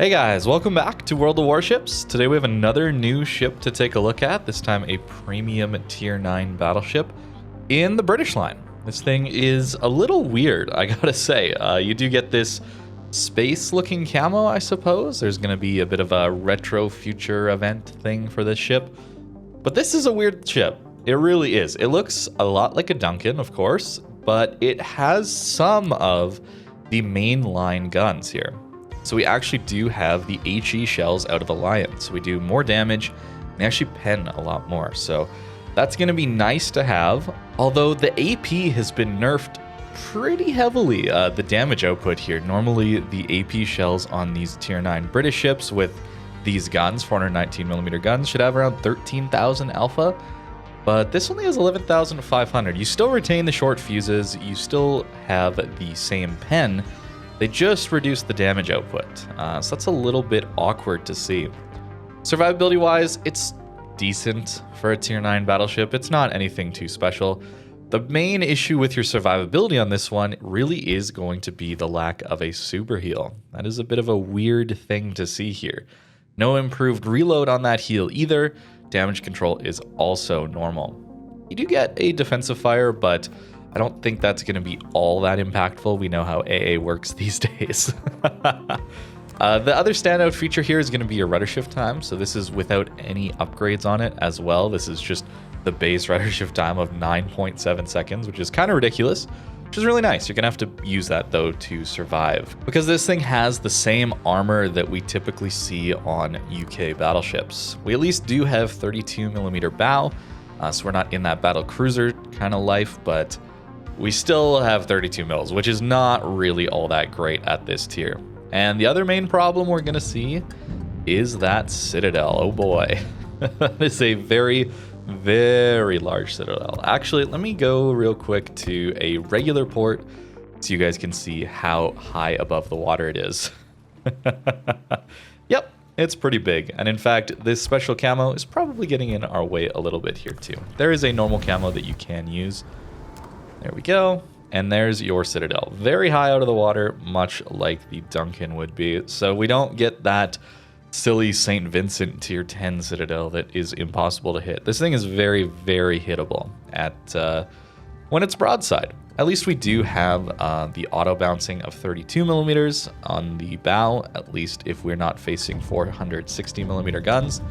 Hey guys, welcome back to World of Warships. Today we have another new ship to take a look at, this time a premium tier 9 battleship in the British line. This thing is a little weird, I gotta say. You do get this space looking camo, I suppose. There's gonna be a bit of a retro future event thing for this ship. But this is a weird ship. It really is. It looks a lot like a Duncan, of course, but it has some of the mainline guns here. So we actually do have the HE shells out of the Lion. So we do more damage, and they actually pen a lot more. So that's going to be nice to have. Although the AP has been nerfed pretty heavily, the damage output here. Normally the AP shells on these tier 9 British ships with these guns, 419mm guns, should have around 13,000 alpha. But this only has 11,500. You still retain the short fuses. You still have the same pen. They just reduced the damage output, so that's a little bit awkward to see. Survivability-wise, it's decent for a tier 9 battleship. It's not anything too special. The main issue with your survivability on this one really is going to be the lack of a super heal. That is a bit of a weird thing to see here. No improved reload on that heal either. Damage control is also normal. You do get a defensive fire, but I don't think that's going to be all that impactful. We know how AA works these days. The other standout feature here is going to be your rudder shift time. So this is without any upgrades on it as well. This is just the base rudder shift time of 9.7 seconds, which is kind of ridiculous, which is really nice. You're going to have to use that though to survive, because this thing has the same armor that we typically see on UK battleships. We at least do have 32mm bow, so we're not in that battle cruiser kind of life, but we still have 32 mils, which is not really all that great at this tier. And the other main problem we're going to see is that citadel. Oh boy. That is a very, very large citadel. Actually, let me go real quick to a regular port so you guys can see how high above the water it is. Yep, it's pretty big. And in fact, this special camo is probably getting in our way a little bit here too. There is a normal camo that you can use. There we go. And there's your citadel. Very high out of the water, much like the Duncan would be. So we don't get that silly St. Vincent tier 10 citadel that is impossible to hit. This thing is very, very hittable at when it's broadside. At least we do have the auto bouncing of 32mm on the bow, at least if we're not facing 460mm guns.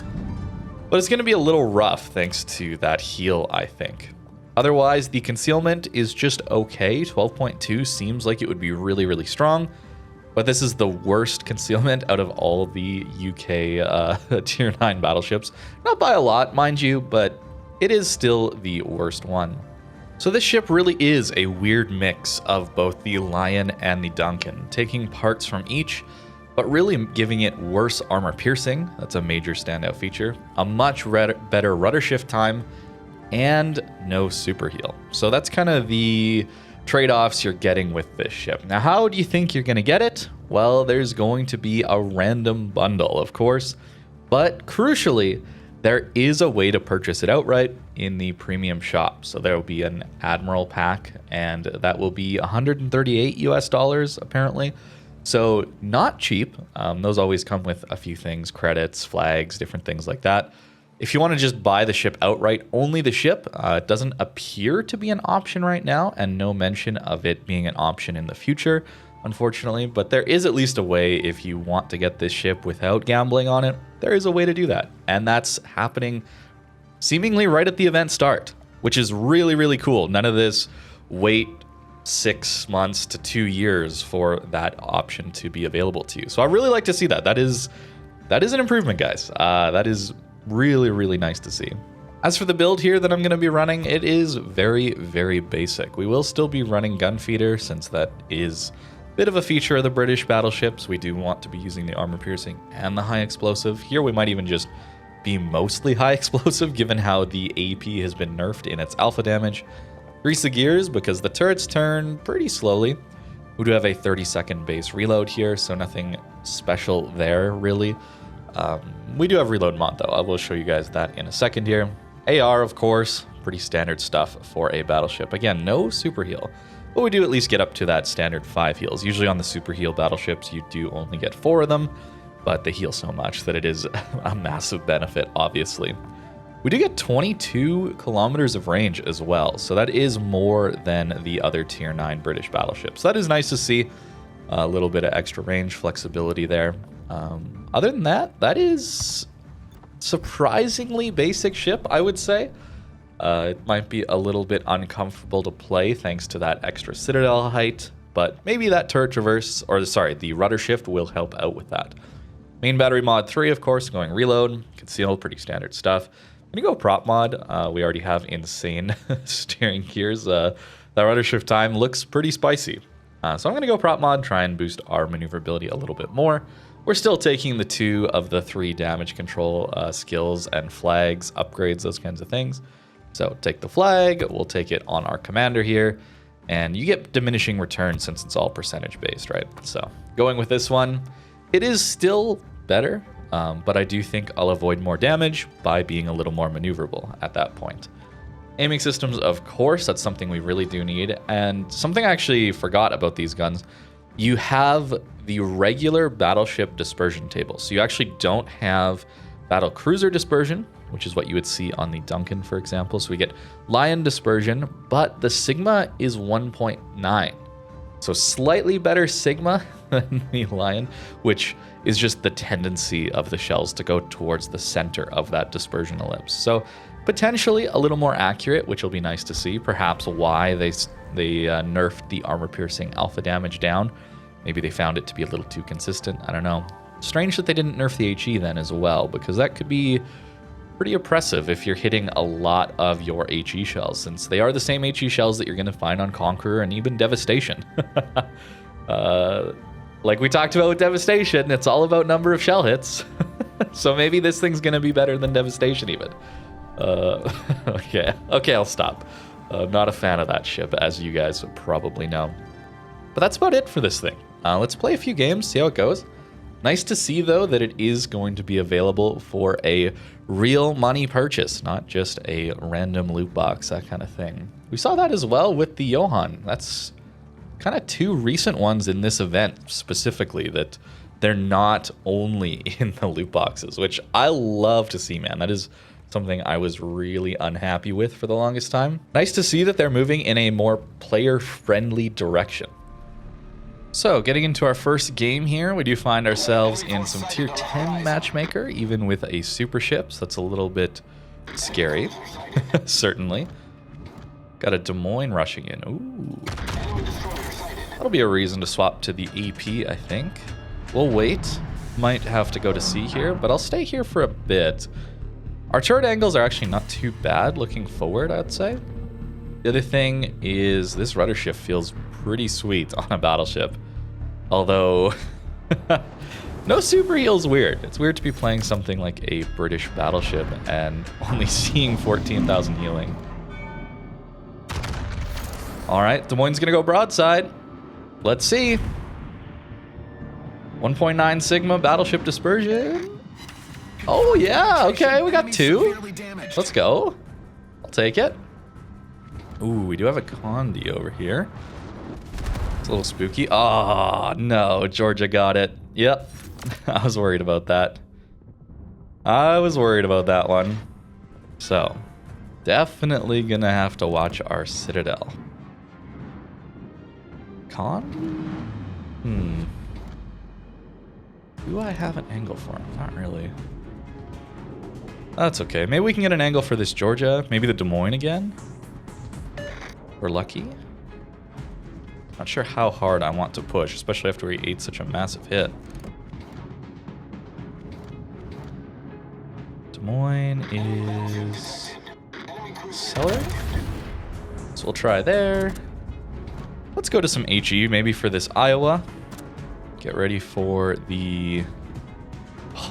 But it's going to be a little rough thanks to that heal, I think. Otherwise, the concealment is just okay. 12.2 seems like it would be really, really strong, but this is the worst concealment out of all the UK tier 9 battleships. Not by a lot, mind you, but it is still the worst one. So this ship really is a weird mix of both the Lion and the Duncan, taking parts from each, but really giving it worse armor piercing. That's a major standout feature. A much better rudder shift time, and no super heal. So that's kind of the trade-offs you're getting with this ship. Now, how do you think you're going to get it? Well, there's going to be a random bundle, of course, but crucially, there is a way to purchase it outright in the premium shop. So there will be an Admiral pack, and that will be $138 US apparently. So not cheap. Those always come with a few things, credits, flags, different things like that. If you want to just buy the ship outright, only the ship, it doesn't appear to be an option right now, and no mention of it being an option in the future, unfortunately. But there is at least a way, if you want to get this ship without gambling on it, there is a way to do that. And that's happening seemingly right at the event start, which is really, really cool. None of this wait 6 months to 2 years for that option to be available to you. So I really like to see that. That is an improvement, guys. That is really, really nice to see. As for the build here that I'm going to be running, it is very, very basic. We will still be running gun feeder, since that is a bit of a feature of the British battleships. We do want to be using the armor piercing and the high explosive. Here we might even just be mostly high explosive, given how the AP has been nerfed in its alpha damage. Grease the gears, because the turrets turn pretty slowly. We do have a 30-second base reload here, so nothing special there, really. We do have reload mod though. I will show you guys that in a second here. AR, of course, pretty standard stuff for a battleship. Again, no super heal, but we do at least get up to that standard 5 heals. Usually on the super heal battleships, you do only get 4 of them, but they heal so much that it is a massive benefit, obviously. We do get 22 kilometers of range as well, so that is more than the other tier 9 British battleships. That is nice to see. A little bit of extra range flexibility there. Other than that, that is surprisingly basic ship, I would say. It might be a little bit uncomfortable to play thanks to that extra citadel height, but maybe that turret traverse, or sorry, the rudder shift will help out with that. Main battery mod 3, of course, going reload, conceal, pretty standard stuff. I'm gonna go prop mod. We already have insane steering gears. That rudder shift time looks pretty spicy. So I'm gonna go prop mod, try and boost our maneuverability a little bit more. We're still taking the 2 of the 3 damage control skills and flags, upgrades, those kinds of things. So take the flag, we'll take it on our commander here, and you get diminishing returns since it's all percentage based, right? So going with this one, it is still better, but I do think I'll avoid more damage by being a little more maneuverable at that point. Aiming systems, of course, that's something we really do need. And something I actually forgot about these guns, you have the regular battleship dispersion table. So you actually don't have battle cruiser dispersion, which is what you would see on the Duncan, for example. So we get Lion dispersion, but the Sigma is 1.9. So slightly better Sigma than the Lion, which is just the tendency of the shells to go towards the center of that dispersion ellipse. So potentially a little more accurate, which will be nice to see. Perhaps why they nerfed the armor-piercing alpha damage down. Maybe they found it to be a little too consistent. I don't know. Strange that they didn't nerf the HE then as well, because that could be pretty oppressive if you're hitting a lot of your HE shells, since they are the same HE shells that you're going to find on Conqueror and even Devastation. Like we talked about with Devastation, it's all about number of shell hits. So maybe this thing's going to be better than Devastation even. Okay, I'll stop. I'm not a fan of that ship, as you guys would probably know. But that's about it for this thing. Let's play a few games, see how it goes. Nice to see, though, that it is going to be available for a real money purchase, not just a random loot box, that kind of thing. We saw that as well with the Johan. That's kind of 2 recent ones in this event, specifically, that they're not only in the loot boxes, which I love to see, man. That is something I was really unhappy with for the longest time. Nice to see that they're moving in a more player-friendly direction. So, getting into our first game here, we do find ourselves in some tier 10 matchmaker, even with a super ship, so that's a little bit scary, certainly. Got a Des Moines rushing in. Ooh. That'll be a reason to swap to the EP, I think. We'll wait. Might have to go to sea here, but I'll stay here for a bit. Our turret angles are actually not too bad looking forward, I'd say. The other thing is this rudder shift feels pretty sweet on a battleship. Although, no super heal's weird. It's weird to be playing something like a British battleship and only seeing 14,000 healing. All right, Des Moines gonna go broadside. Let's see. 1.9 Sigma battleship dispersion. Oh yeah, okay, we got 2. Let's go. I'll take it. Ooh, we do have a Condi over here. It's a little spooky. Oh, no, Georgia got it. Yep, I was worried about that. I was worried about that one. So, definitely gonna have to watch our Citadel. Condi? Do I have an angle for him? Not really. That's okay. Maybe we can get an angle for this Georgia. Maybe the Des Moines again. We're lucky. Not sure how hard I want to push, especially after we ate such a massive hit. Des Moines is cellar. So we'll try there. Let's go to some HE, maybe for this Iowa. Get ready for the...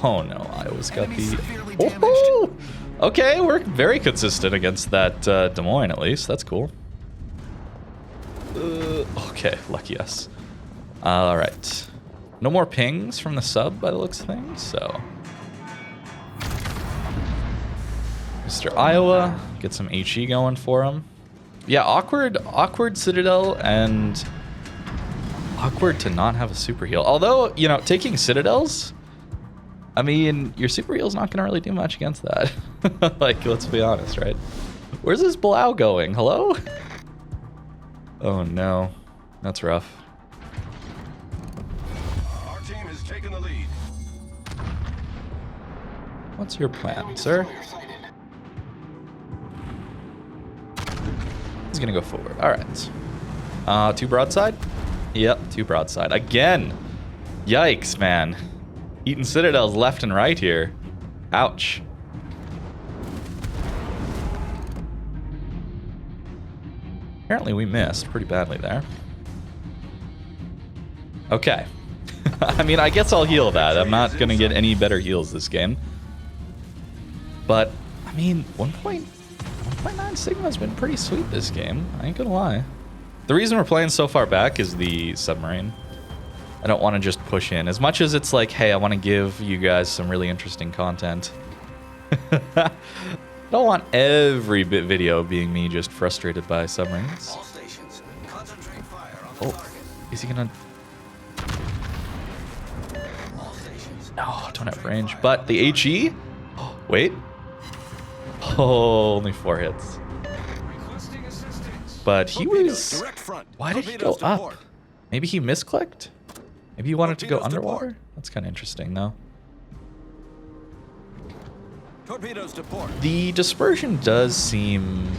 Oh no, Iowa's got the... Oh! Okay, we're very consistent against that Des Moines at least. That's cool. Okay, lucky us. Alright. No more pings from the sub by the looks of things, so... Mr. Iowa, get some HE going for him. Yeah, awkward Citadel, and awkward to not have a super heal. Although, you know, taking Citadels I mean, your super heel's not going to really do much against that. Like, let's be honest, right? Where's this Blau going? Hello? Oh, no. That's rough. Our team has taken the lead. What's your plan, sir? He's going to go forward. All right. 2 broadside? Yep, 2 broadside. Again! Yikes, man. Eating citadels left and right here. Ouch. Apparently we missed pretty badly there. Okay. I mean, I guess I'll heal that. I'm not going to get any better heals this game. But, I mean, 1.9 Sigma's been pretty sweet this game. I ain't gonna lie. The reason we're playing so far back is the submarine. I don't want to just push in. As much as it's like, hey, I want to give you guys some really interesting content. I don't want every video being me just frustrated by submarines. All stations, concentrate fire on the target. Is he gonna... All stations. No, don't have range. But the HE? Wait. Oh, only 4 hits. Requesting assistance. But he Torpedoes, was... direct front. Why did he go Torpedoes to up? port. Maybe he misclicked? Maybe he wanted to go Torpedoes to underwater? port. That's kind of interesting, though. Torpedoes to port. The dispersion does seem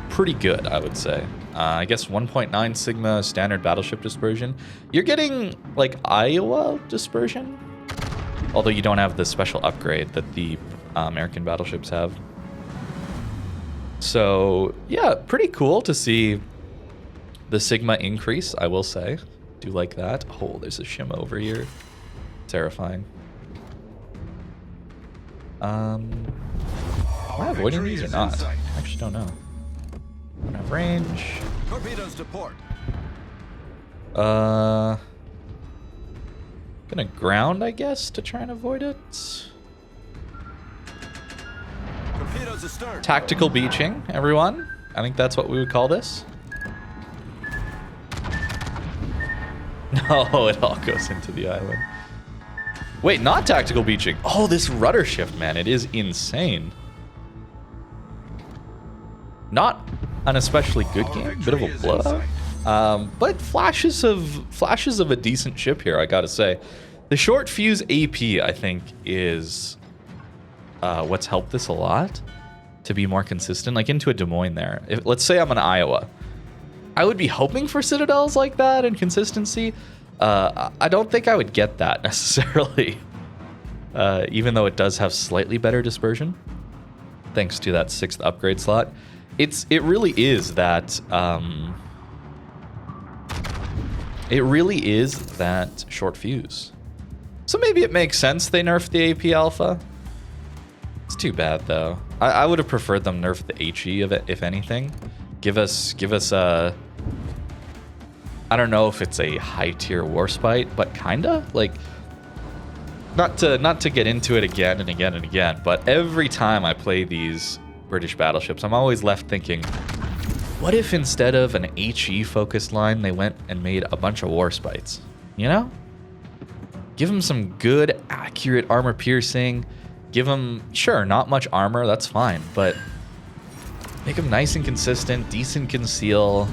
pretty good, I would say. I guess 1.9 Sigma standard battleship dispersion. You're getting, like, Iowa dispersion? Although you don't have the special upgrade that the American battleships have. So, yeah, pretty cool to see the Sigma increase, I will say. Do like that. Oh, there's a shim over here. Terrifying. Am I avoiding these or not? I actually don't know. I don't have range. Torpedoes to port. Gonna ground, I guess, to try and avoid it. Torpedoes astern. Tactical beaching, everyone. I think that's what we would call this. No, it all goes into the island. Wait, not tactical beaching. Oh, this rudder shift, man. It is insane. Not an especially good game. Bit of a blowout. But flashes of a decent ship here, I gotta say. The short fuse AP, I think, is what's helped this a lot to be more consistent. Like into a Des Moines there. Let's say I'm in Iowa. I would be hoping for citadels like that and consistency. I don't think I would get that necessarily. Even though it does have slightly better dispersion. Thanks to that 6th upgrade slot. It really is that short fuse. So maybe it makes sense they nerfed the AP Alpha. It's too bad though. I would have preferred them nerf the HE of it, if anything. Give us a... I don't know if it's a high tier Warspite, but kinda like not to get into it again and again and again, but every time I play these British battleships, I'm always left thinking, what if instead of an HE focused line, they went and made a bunch of Warspites? You know? Give them some good, accurate armor piercing. Give them, sure, not much armor, that's fine, but make them nice and consistent, decent conceal,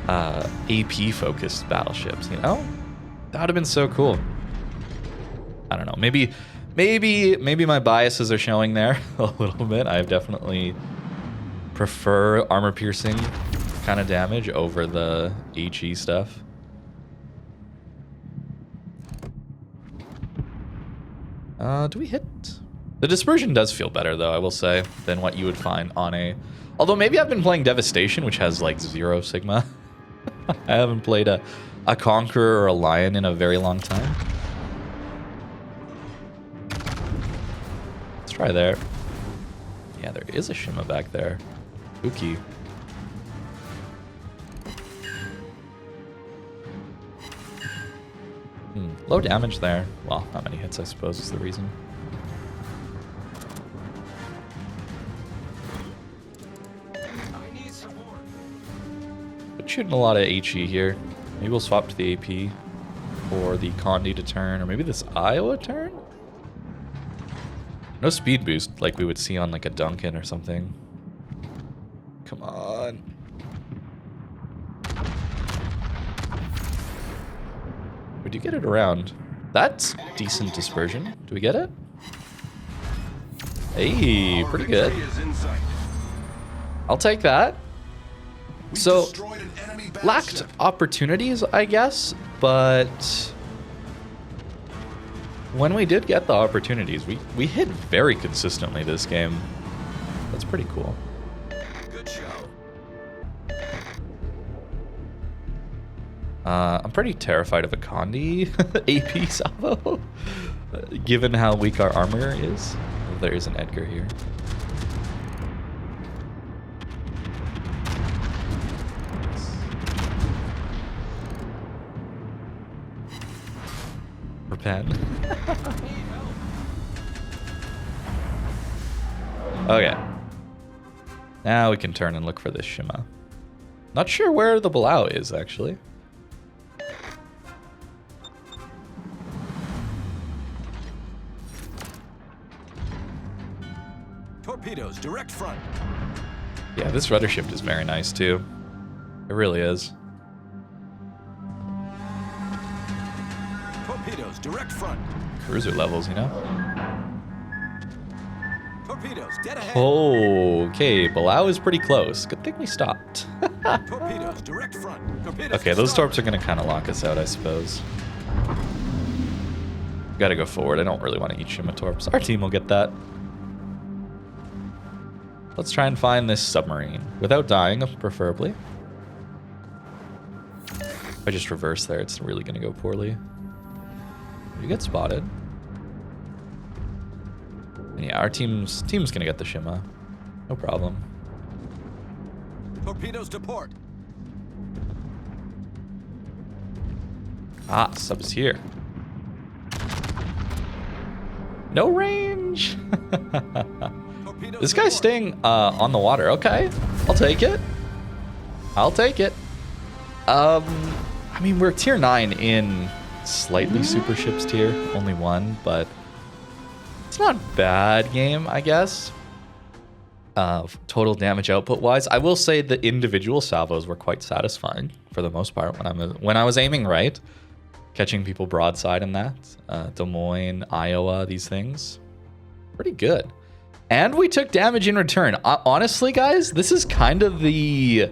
AP focused battleships, you know? That would have been so cool. I don't know, maybe my biases are showing there a little bit. I definitely prefer armor piercing kind of damage over the HE stuff. Do we hit? The dispersion does feel better though, I will say, than what you would find on a... Although maybe I've been playing Devastation, which has like 0 Sigma. I haven't played a Conqueror or a Lion in a very long time. Let's try there. Yeah, there is a Shima back there. Spooky. Low damage there. Well, not many hits, I suppose, is the reason. But shooting a lot of HE here. Maybe we'll swap to the AP. for the Condi to turn, or maybe this Iowa turn? No speed boost like we would see on like a Duncan or something. Come on. We do get it around. That's decent dispersion. Do we get it? Hey, pretty good. I'll take that. So, lacked opportunities, I guess, but when we did get the opportunities, we hit very consistently this game. That's pretty cool. Good show. I'm pretty terrified of a Condi AP salvo, given how weak our armor is. There is an Edgar here. Repent. Okay. Now we can turn and look for this Shima. Not sure where the Belau is, actually. Torpedoes, direct front. Yeah, this rudder shift is very nice, too. It really is. Torpedoes, direct front. Cruiser levels, you know? Torpedoes, dead ahead. Oh, okay. Belau is pretty close. Good thing we stopped. Torpedoes, direct front. Torpedoes Okay, those torps are going to kind of lock us out, I suppose. Gotta go forward. I don't really want to eat Shima torps. Our team will get that. Let's try and find this submarine. Without dying, preferably. If I just reverse there, it's really going to go poorly. You get spotted. And yeah, our team's going to get the Shima. No problem. Torpedoes to port. Ah, sub's here. No range. Torpedoes This to guy's port. staying on the water. Okay, I'll take it. I'll take it. I mean, we're tier 9 in slightly super ships tier. Only one, but it's not a bad game, I guess. Total damage output wise, I will say the individual salvos were quite satisfying for the most part when I was aiming right, catching people broadside in that. Des Moines, Iowa, these things, pretty good. And we took damage in return. Honestly, guys, this is kind of the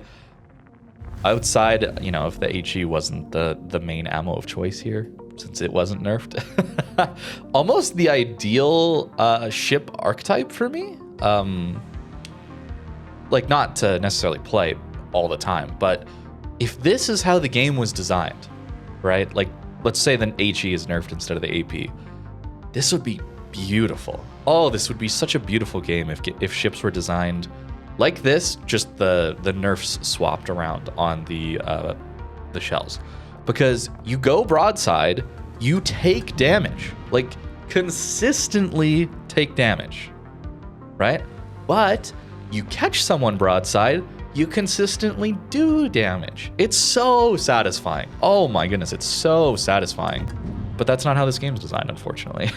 outside, you know, if the HE wasn't the main ammo of choice here, since it wasn't nerfed. Almost the ideal ship archetype for me. Like, not to necessarily play all the time, but if this is how the game was designed, right? Like, let's say the HE is nerfed instead of the AP. This would be beautiful. Oh, this would be such a beautiful game if ships were designed like this, just the nerfs swapped around on the shells. Because you go broadside, you take damage. Like, consistently take damage, right? But you catch someone broadside, you consistently do damage. It's so satisfying. Oh my goodness, it's so satisfying. But that's not how this game's designed, unfortunately.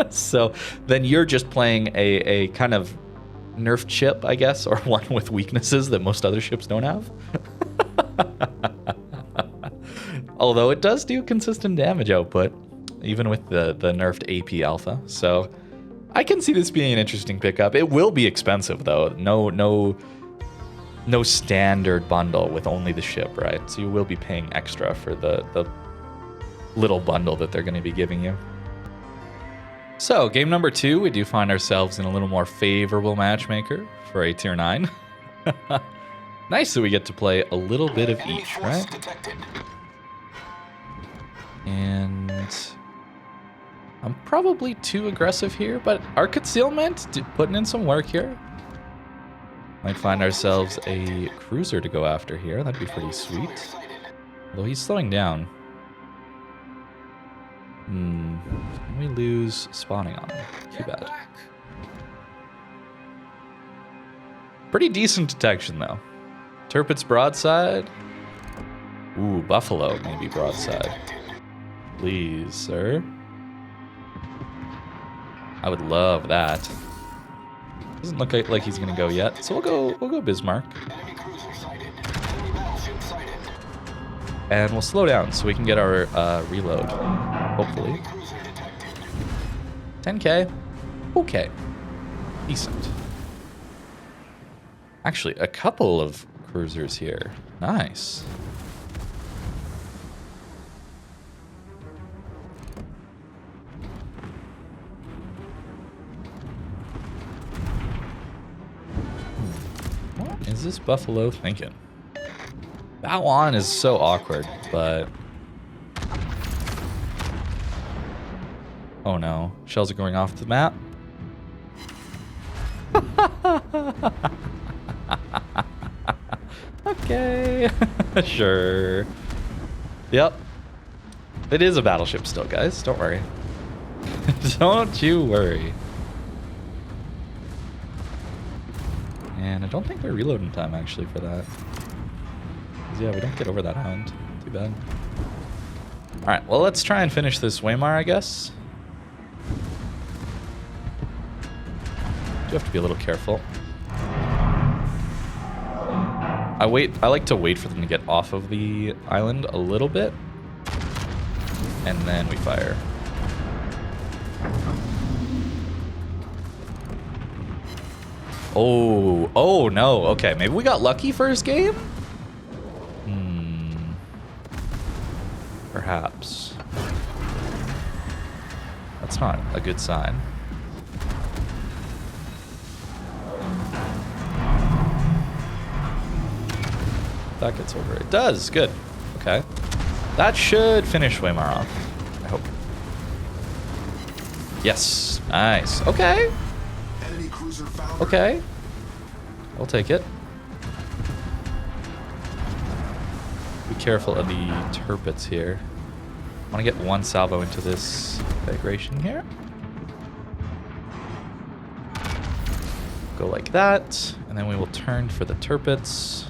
So then you're just playing a kind of nerfed ship, I guess, or one with weaknesses that most other ships don't have. Although it does do consistent damage output, even with the nerfed AP alpha. So I can see this being an interesting pickup. It will be expensive though. No standard bundle with only the ship, right? So you will be paying extra for the little bundle that they're going to be giving you. So game number 2, we do find ourselves in a little more favorable matchmaker for a tier 9. Nice that we get to play a little bit of each, right? And I'm probably too aggressive here, but our concealment, putting in some work here. Might find ourselves a cruiser to go after here. That'd be pretty sweet. Although he's slowing down. We lose spawning on him. Too bad. Pretty decent detection, though. Turpit's broadside. Ooh, Buffalo maybe broadside. Please, sir. I would love that. Doesn't look like he's gonna go yet, so we'll go Bismarck. And we'll slow down so we can get our reload, hopefully. 10k, okay, decent. Actually, a couple of cruisers here, nice. What is this buffalo thinking? That one is so awkward, but... Oh no, shells are going off the map. Okay, sure. Yep. It is a battleship still, guys, don't worry. Don't you worry. And I don't think we're reloading time actually for that. Yeah, we don't get over that island. Too bad. Alright, well, let's try and finish this Weimar, I guess. Do have to be a little careful. I like to wait for them to get off of the island a little bit. And then we fire. Oh no. Okay, maybe we got lucky first game? Perhaps. That's not a good sign. That gets over it. It does. Good. Okay. That should finish Weimar off. I hope. Yes. Nice. Okay. Okay. I'll take it. Be careful of the turpits here. I want to get one salvo into this migration here. Go like that, and then we will turn for the turpits.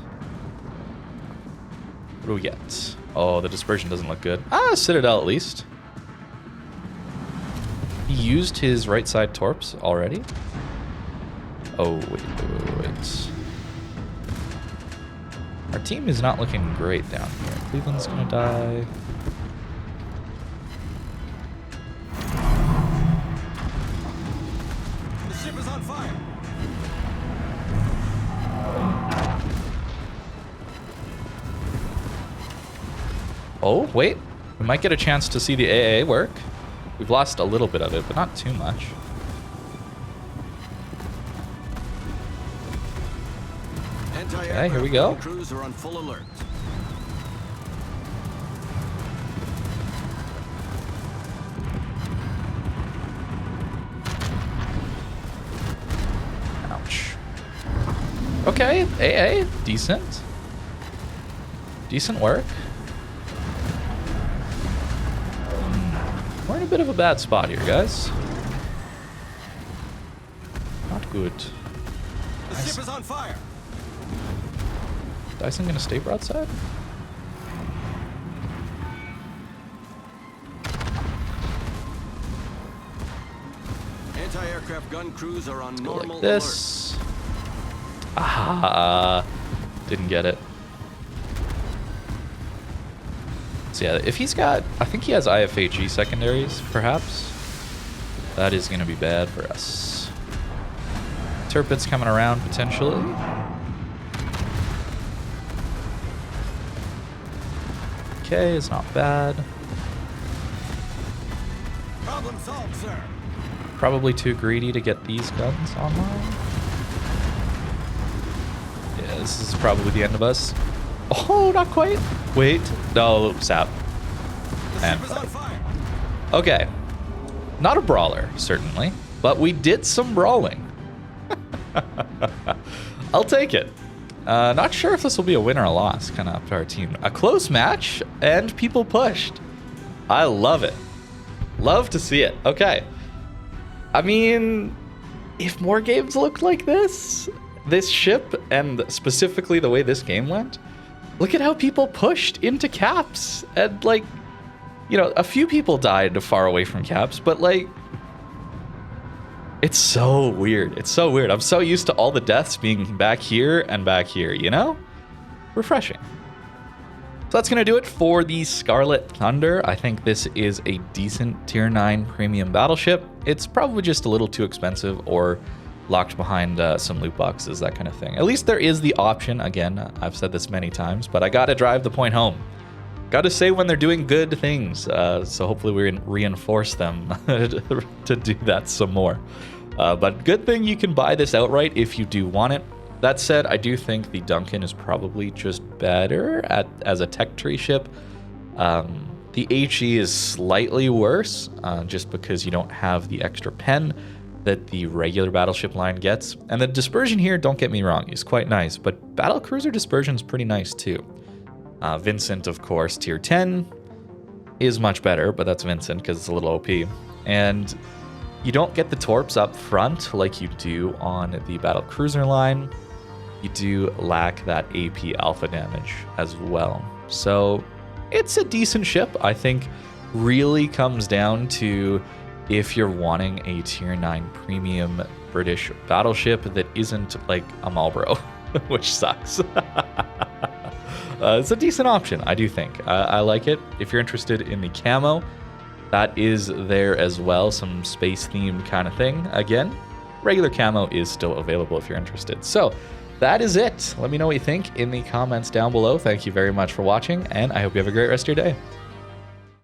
What do we get? Oh, the dispersion doesn't look good. Ah, Citadel at least. He used his right side torps already. Oh, wait. Our team is not looking great down here. Cleveland's gonna die. The ship is on fire. Oh, wait. We might get a chance to see the AA work. We've lost a little bit of it, but not too much. Okay, here we go. Crews are on full alert. Ouch. Okay, AA, decent. Decent work. We're in a bit of a bad spot here, guys. Not good. The ship is on fire. Dyson gonna stay broadside? Anti-aircraft gun crews are on Go normal like this. Aha! Didn't get it. So yeah, if he's got, I think he has IFAG secondaries, perhaps. That is gonna be bad for us. Turpit's coming around potentially. Okay, it's not bad. Problem solved, sir. Probably too greedy to get these guns online. Yeah, this is probably the end of us. Oh, not quite. Wait. No, sap. The And ship is on fire. okay. Not a brawler, certainly, but we did some brawling. I'll take it. Not sure if this will be a win or a loss, kind of up to our team. A close match, and people pushed. I love it. Love to see it. Okay. I mean, if more games looked like this ship, and specifically the way this game went, look at how people pushed into caps. And, like, you know, a few people died far away from caps, but like, it's so weird. It's so weird. I'm so used to all the deaths being back here and back here, you know? Refreshing. So that's going to do it for the Scarlet Thunder. I think this is a decent tier 9 premium battleship. It's probably just a little too expensive or locked behind some loot boxes, that kind of thing. At least there is the option. Again, I've said this many times, but I got to drive the point home. Got to say when they're doing good things. So hopefully we reinforce them to do that some more. But good thing you can buy this outright if you do want it. That said, I do think the Duncan is probably just better as a tech tree ship. The HE is slightly worse, just because you don't have the extra pen that the regular battleship line gets. And the dispersion here, don't get me wrong, is quite nice, but battlecruiser dispersion is pretty nice too. Vincent, of course, tier 10 is much better, but that's Vincent because it's a little OP. And you don't get the torps up front like you do on the battlecruiser line. You do lack that AP alpha damage as well. So it's a decent ship. I think really comes down to if you're wanting a tier 9 premium British battleship that isn't like a Marlboro, which sucks. It's a decent option, I do think. I like it. If you're interested in the camo, that is there as well, some space themed kind of thing. Again, regular camo is still available if you're interested. So that is it. Let me know what you think in the comments down below. Thank you very much for watching, and I hope you have a great rest of your day.